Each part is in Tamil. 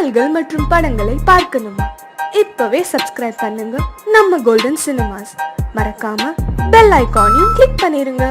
பாடல்கள் மற்றும் படங்களை பார்க்கணுமா? இப்பவே சப்ஸ்கிரைப் பண்ணுங்க நம்ம கோல்டன் சினிமாஸ். மறக்காம பெல் ஐகானையும் கிளிக் பண்ணிருங்க.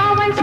அவள்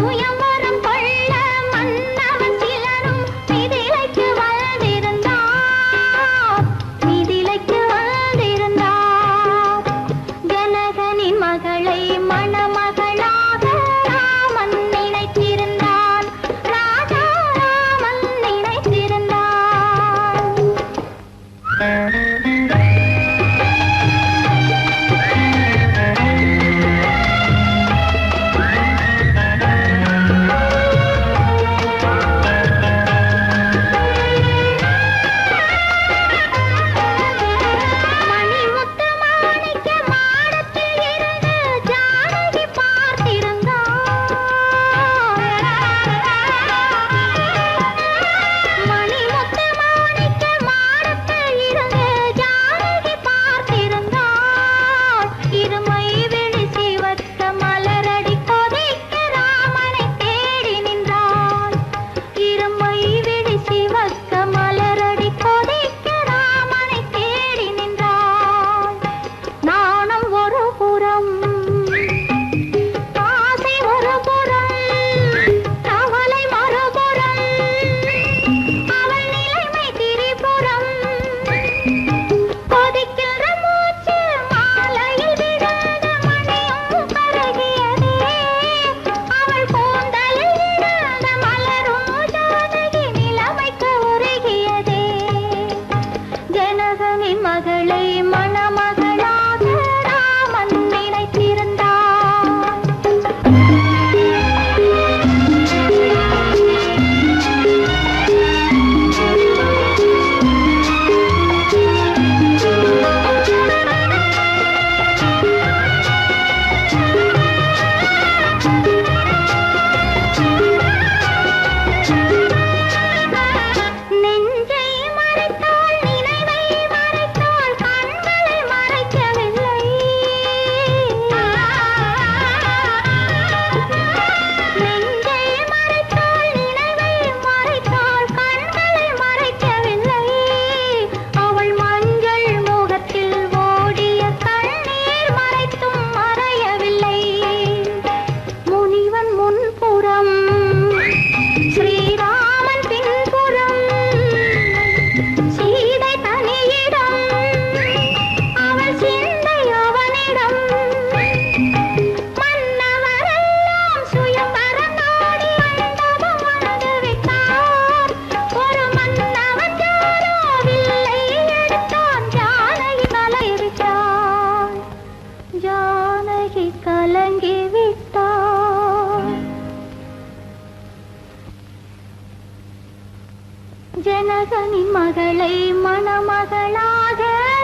தசரதனின் மகளை மணமகளாக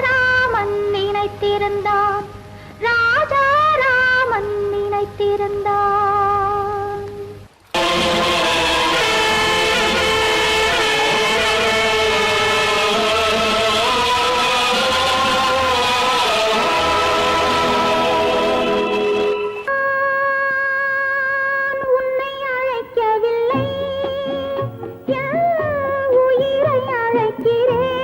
ராமன் நினைத்திருந்தான். ராஜா ராமன் நினைத்திருந்தான். உன்னை அழைக்கவில்லை, உயிரை அழைக்கிறேன்.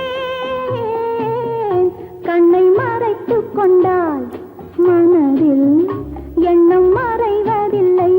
கண்ணை மறைத்துக் கொண்டால் மனதில் எண்ணம் மறைவதில்லை.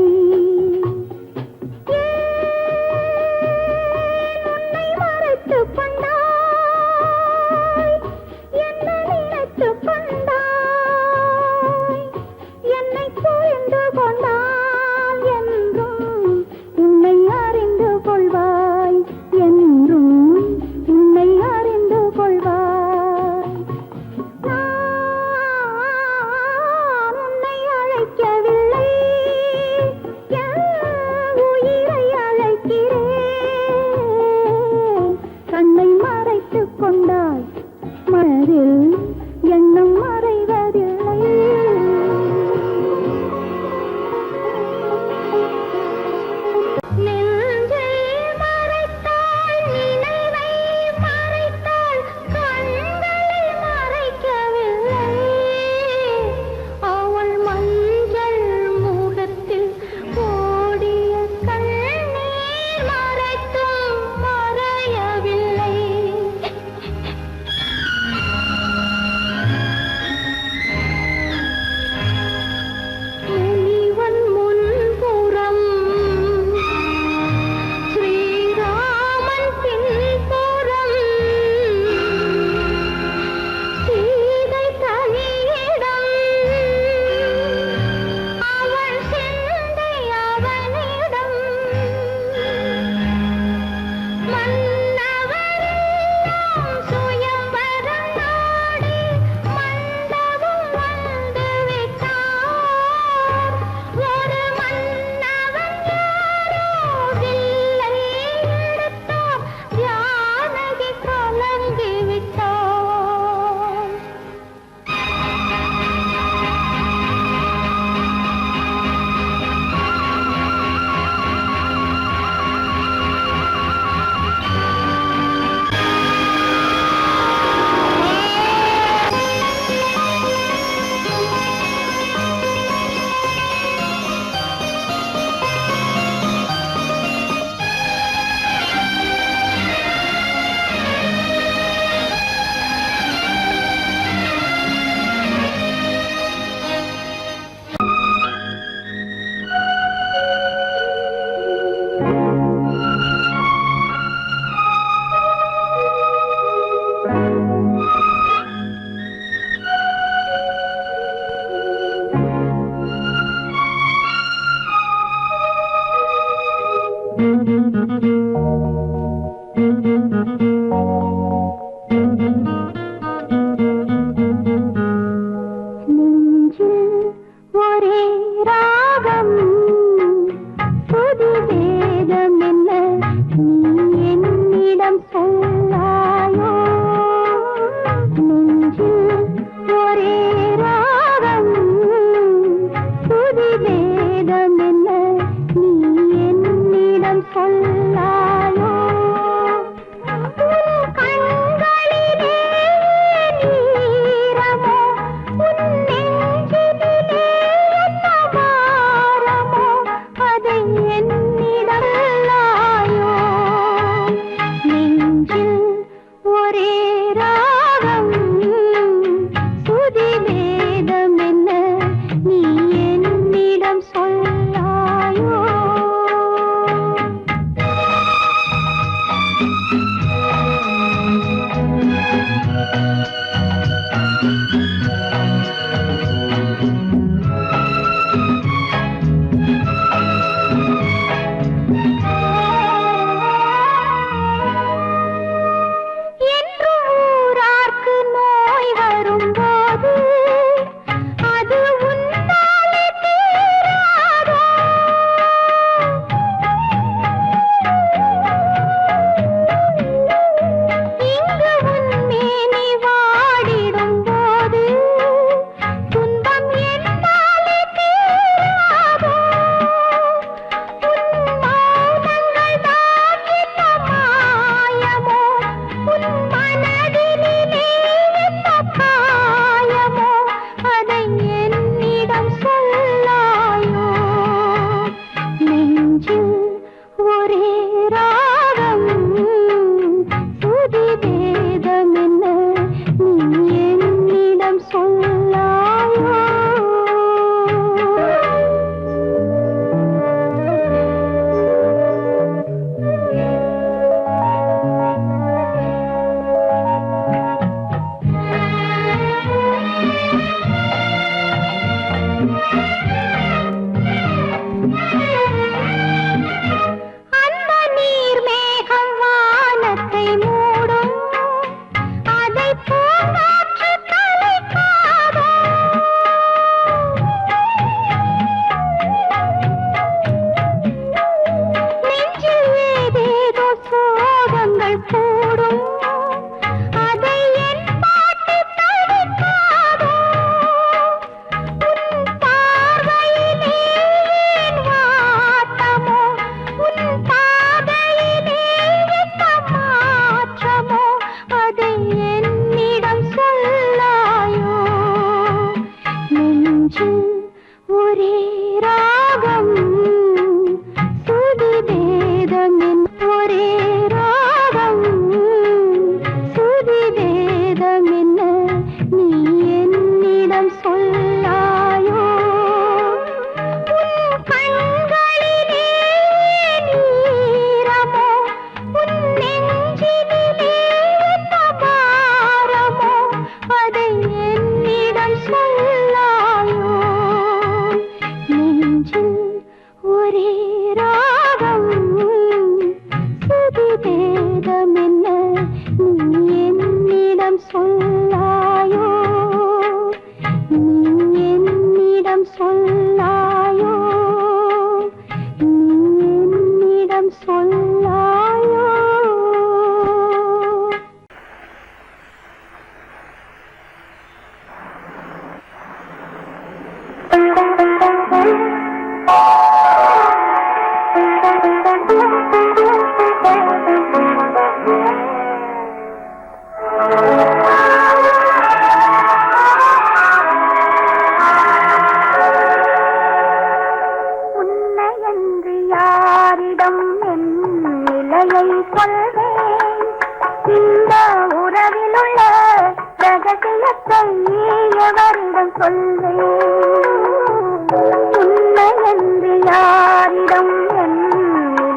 யாரிடம் என்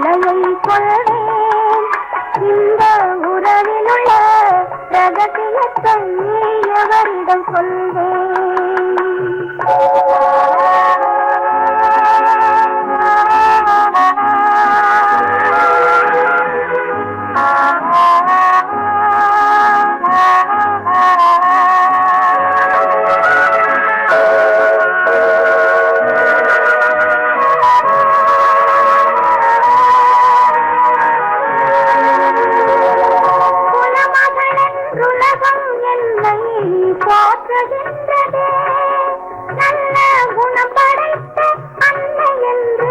நிலையை சொல்வேன் இந்த உறவிலுள்ள ரகசியத்தை எவரிடம் சொல்வேன் போற்றுகின்றதே நல்ல குணம் படைத்த அன்னை என்று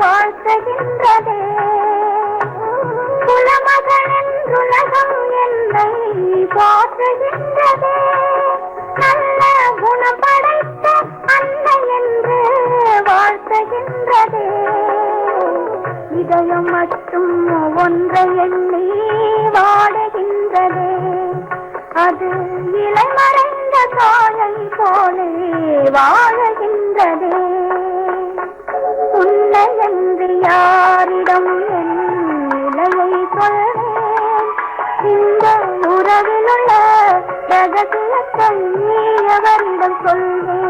வாழ்த்துகின்றதே குலமகள் என்றுலகம் என்னை போற்றுகின்றதே நல்ல குணம் படைத்த அன்னை என்று வாழ்த்துகின்றதே இதயம் மட்டும் ஒன்றை எண்ணி வாடுகின்றதே அது இலைமறைந்த காயை போலே வாழுகின்றதே உன்னை என்று யாரிடம் என் நிலையை சொல்வேன் இந்த உறவிலுள்ள ரகசியத்தை எவரிடம் சொல்வேன்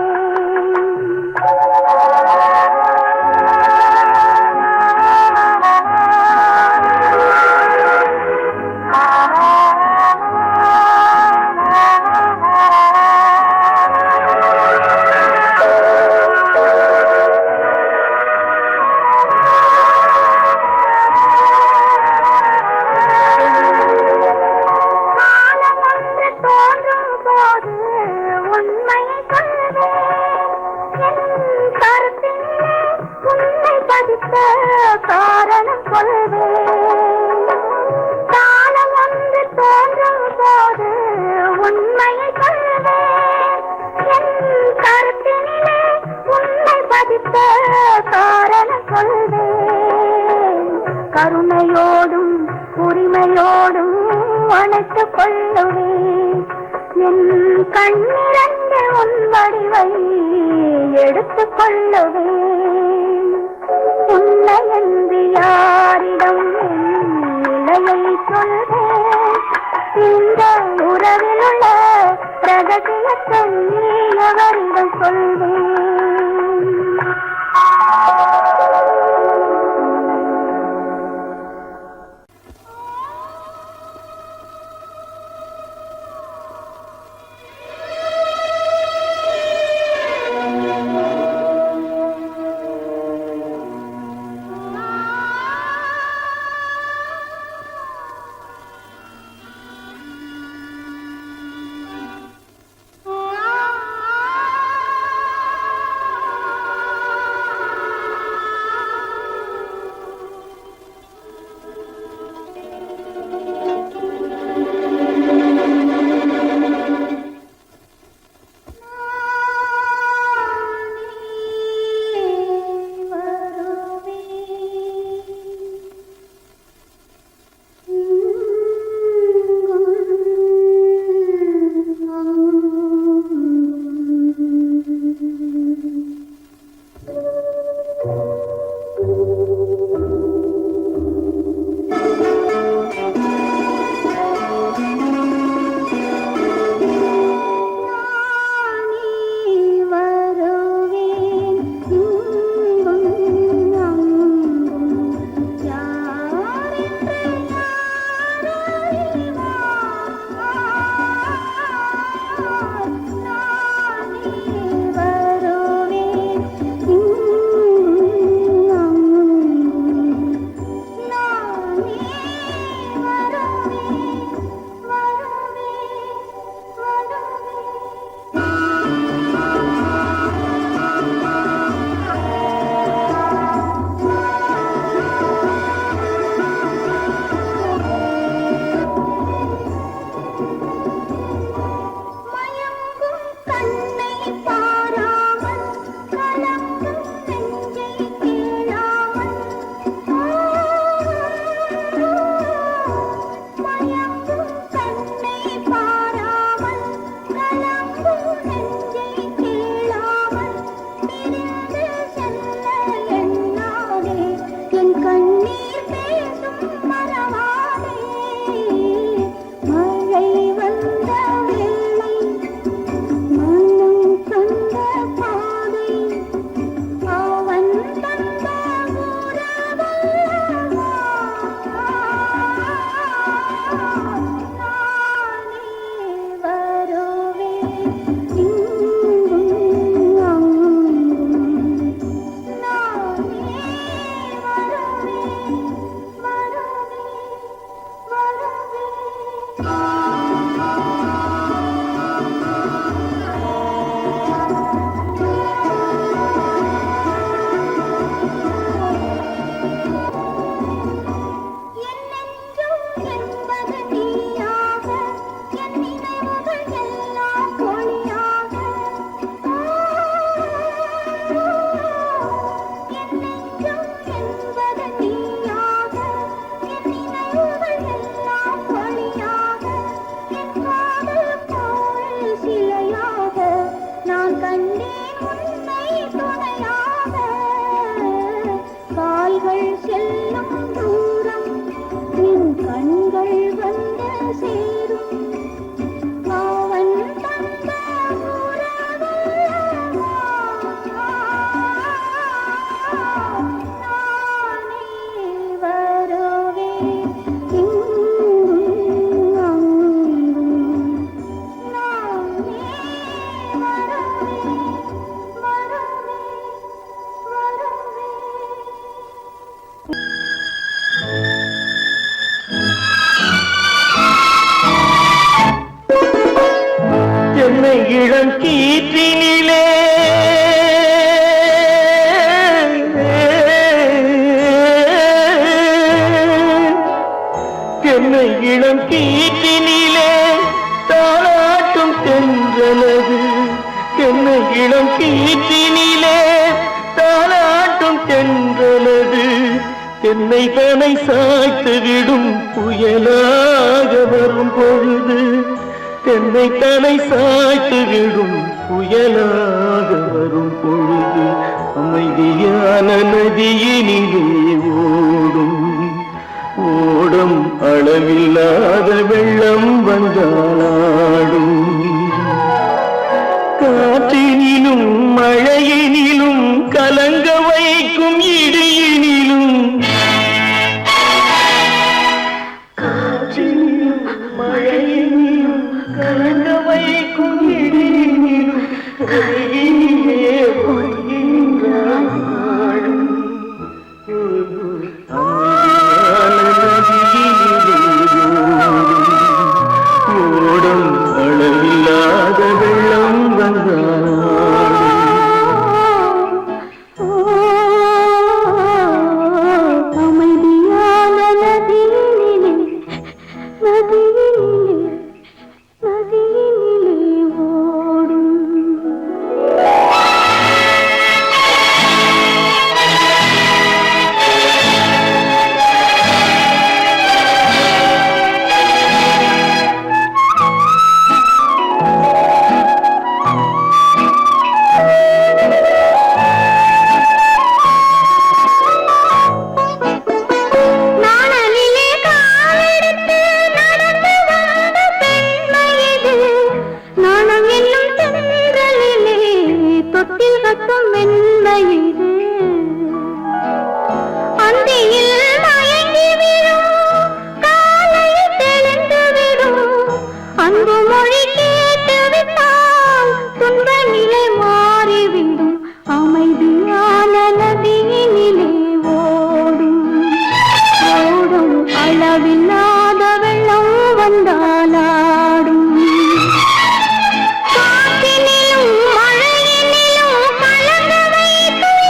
காரணம் சொல்வேன் காலம் ஒன்று தோன்றும் போது உண்மையை சொல்வேன் என் கருத்தினிலே உண்மை பதித்த காரணம் சொல்வேன் கருணையோடும் உரிமையோடும் அணைத்துக் கொள்ளுவேன் என் கண்ணிரண்டு உன் வடிவை எடுத்துக் கொள்ளுவேன் உன்னை என்று யாரிடம் நிலையை சொல்வேன் இந்த உறவிலுள்ள ரகசியத்தை எவரிடம் சொல்வேன் கால்கள் செல்லும் தூரம் என் கண்கள் வந்து சேரும் அவன் தந்த நானே வருவேன் இங்கும் அங்கும் நானே வருவேன் என்னை இளங்கீற்றினிலே என்னை இளங்கீற்றினிலே தாளாட்டும் தென்றலது என்னை இளங்கீற்றினிலே தாளாட்டும் தென்றலது என்னை தனை சாய்த்து விடும் புயலாக வரும் பொழுது என்னை தலை சாய்த்து விடும் புயலாக வரும் பொழுது அமைதியான நதியினிலே ஓடும் ஓடும் அளவில்லாத வெள்ளம் வந்தாளாடும் காற்றினிலும் மழையினிலும் கலங்க வைக்கும் இடியினிலும் காற்றினிலும் மழையினிலும் கலங்க வைக்கும் இடியினிலும் கையினிலே போகின்றான் ஓடும் அளவில்லாத வெள்ளம் வந்தாள் அமைதியான நதியினிலே ஓடும் நாணலிலே காலெடுத்து நடந்து வந்த பெண்மை இது நாணம் என்னும் தென்றலிலே தொட்டில் கட்டும் மென்மை இது அந்தியில் மயங்கி விடும் காலையில் தெளிந்து விடும் அன்பு மொழி கேட்டு விட்டால் துன்ப நிலை மாறிவிடும் அமைதியான நதியினிலே ஓடும் ஓடும் அளவில்லாத வெள்ளம் வந்தாலாடும் காற்றினிலும் மழையினிலும் கலங்க வைக்கும்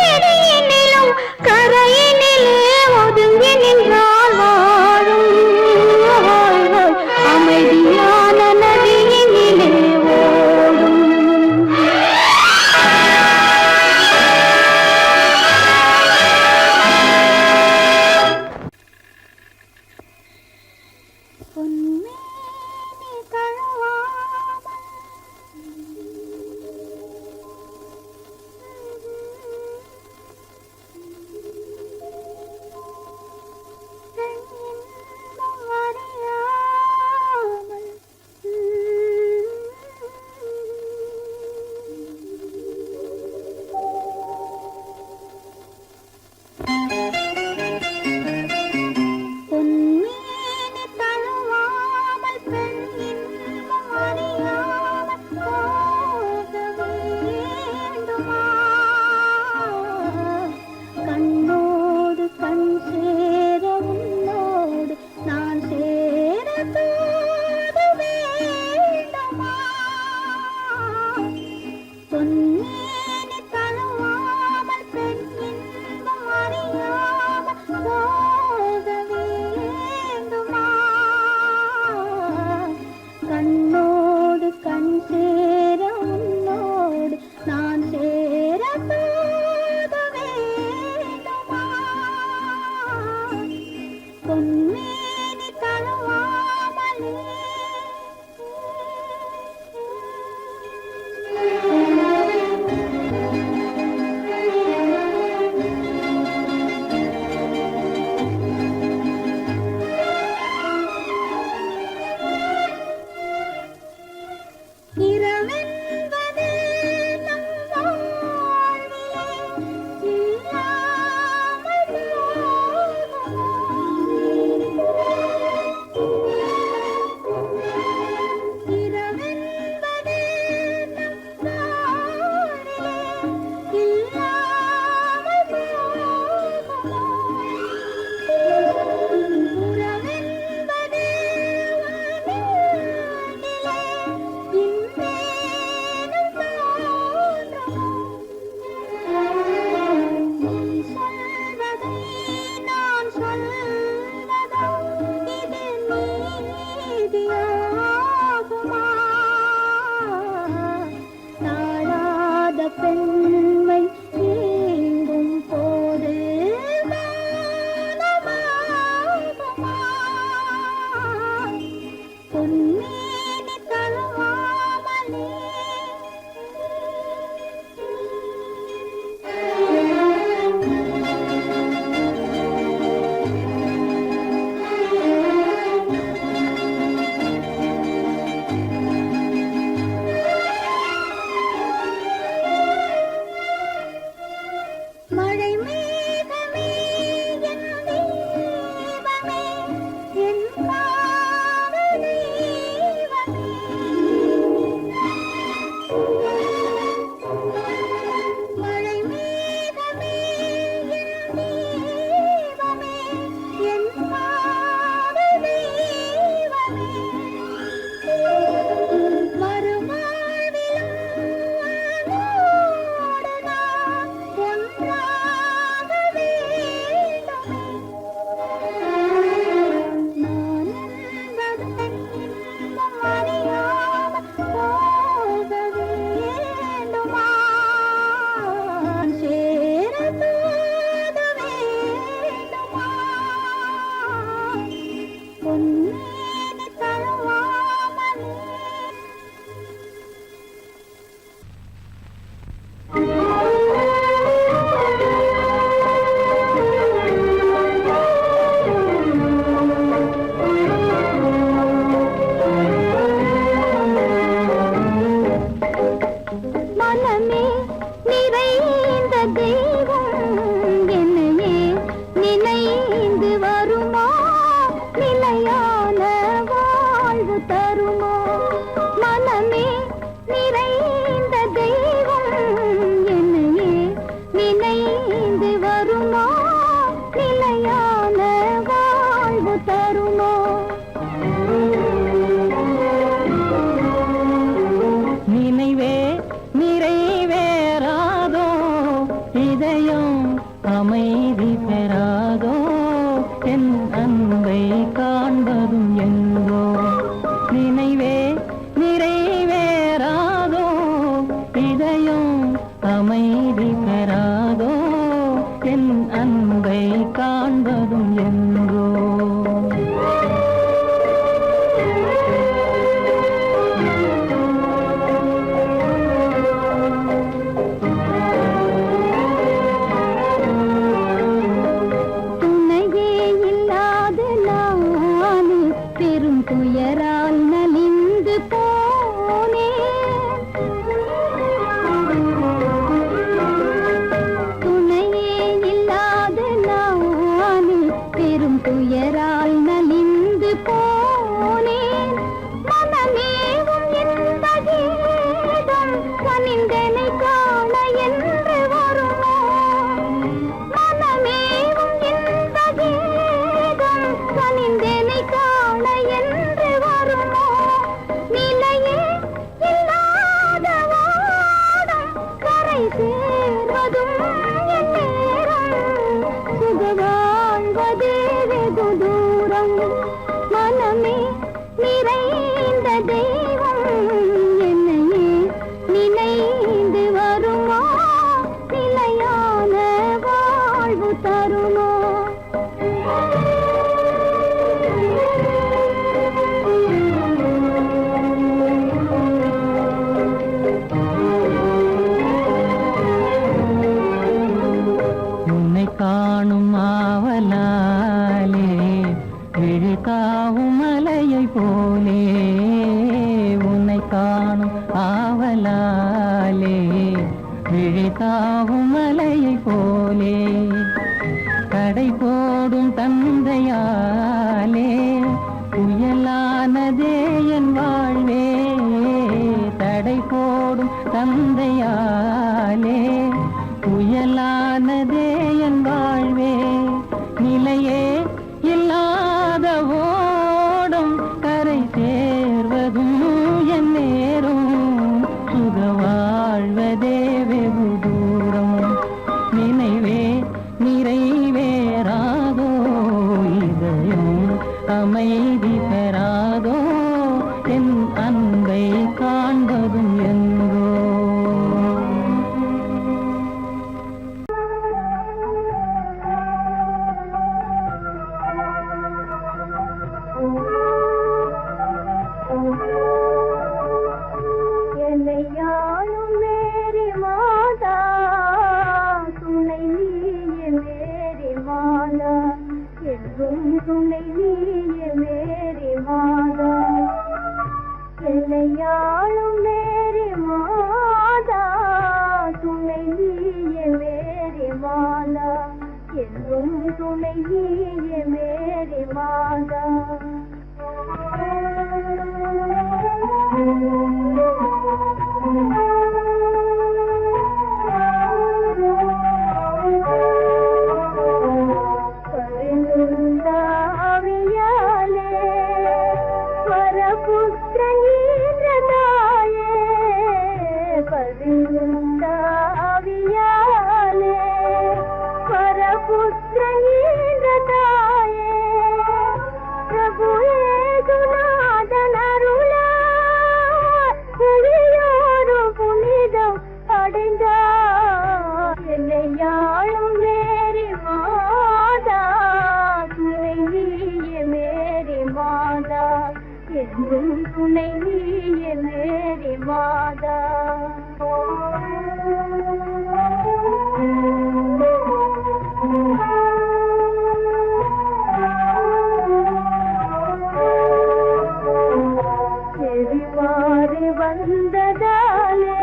மழை மேகமே என் தீபமே என் காதல் தெய்வமே மழை மேகமே என் தீபமே என் காதல் தெய்வமே மறுவாழ்விலும் உன்னோடு நான் ஒன்றாக வேண்டுமே நான் என்பது இன்பம் அறியாமல் போக வேண்டுமா சேர தூத வேண்டுமா பொன்னேனி தழுவாமலே மனமே நிறைந்த தெய்வம் என்னையே நினைந்து வருமா நிலையான வாழ்வு தருமா மனமே நிறைந்த தெய்வம் என்னையே நினைந்து வருமா நிலையான வாழ்வு தருமா நினைவே நிறைவேறாதோ இதயம் அமைதி பெறாதோ என் அன்பை காண்பதும் என்றோ நினைவே நிறைவேறாதோ இதயம் அமைதி பெறாதோ என் அன்பை காண்பதும் என்றோ துணையே இல்லாத நானே பெரும் துயரால் நலிந்து போனேன் துணையே இல்லாத நானே பெரும் துயரால் நலிந்து போனேன் மனமேவும் இந்த கீதம் கனிந்தனை காண என்று வருமோ மனமேவும் இந்த கீதம் கனிந்தனை காண என்று வருமோ நிலையே இல்லாத வாடம் கரை சேர்வதும் என் நேரம் சுக வாழ்வதே வெகு தூரம் மனமே நிறைந்த தெய்வம் என்னையே நினைந்து வருமா நிலையான வாழ்வு தருமா உன்னை காணும் ஆவலாலே விழிகாவும் மலையை போலே உன்னை காணும் ஆவலாலே விழிகாவும் மலையை போலே கடை போடும் தந்தையாலே புயலானதே என் வாழ்வே தடை போடும் தந்தையாலே புயலானதே என் வாழ்வே நிலையே இல்லாத ஓடும் கரை சேர்வதும் என் நேரும் சுக வாழ்வதே வெகு தூரம் நினைவே நிறைவேறாதோ இதயம் அமைதி பெறாதோ துணை நீயே மேரி மாதா. துணை நீயே மேரி மாதா. செறிமாறி வந்ததாலே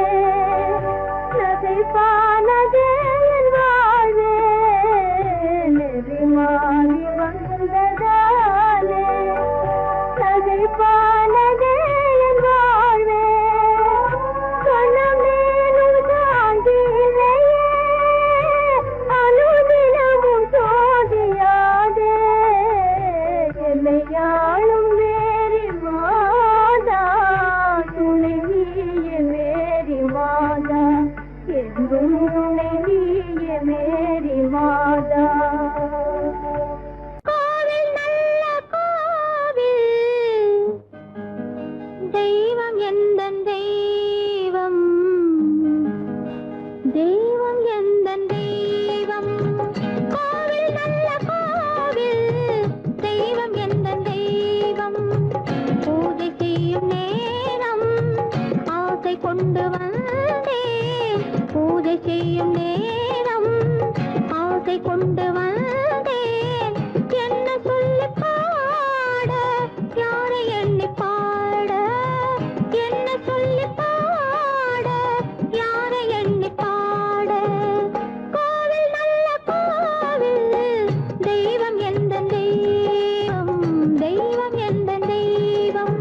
நகைப்பானதே என் வாழ்வே. நெறிமாறி வந்ததாலே நகைப்பானதே என் வாழ்வே. கணமேலும் சாந்தியிலேயே அனுதினமும் சோதியாதே. என்னையாளும் மேரி மாதா துணை நீயே மேரி மாதா. என்றும் துணை நீயே மேரி மாதா. கோவில் நல்ல கோவில், தெய்வம் எந்தன் தெய்வம். தெய்வம் எந்தன் தெய்வம். கோவில் நல்ல கோவில், தெய்வம் எந்தன் தெய்வம். பூஜை செய்யும் நேரம் ஆசை கொண்டு வந்தேன். பூஜை செய்யும் நேரம் ஆசை கொண்டு வந்தேன். என்ன சொல்லி பாட, யாரை எண்ணி பாட. என்ன சொல்லி பாட, யாரை எண்ணி பாட. கோவில் நல்ல கோவில், தெய்வம் எந்தன் தெய்வம். தெய்வம் எந்தன் தெய்வம்.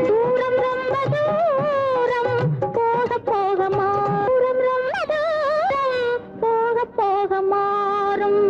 தூரம் ரொம்ப தூரம் போக போக மாறும் ரொம்ப தூரம் போக போக மாறும்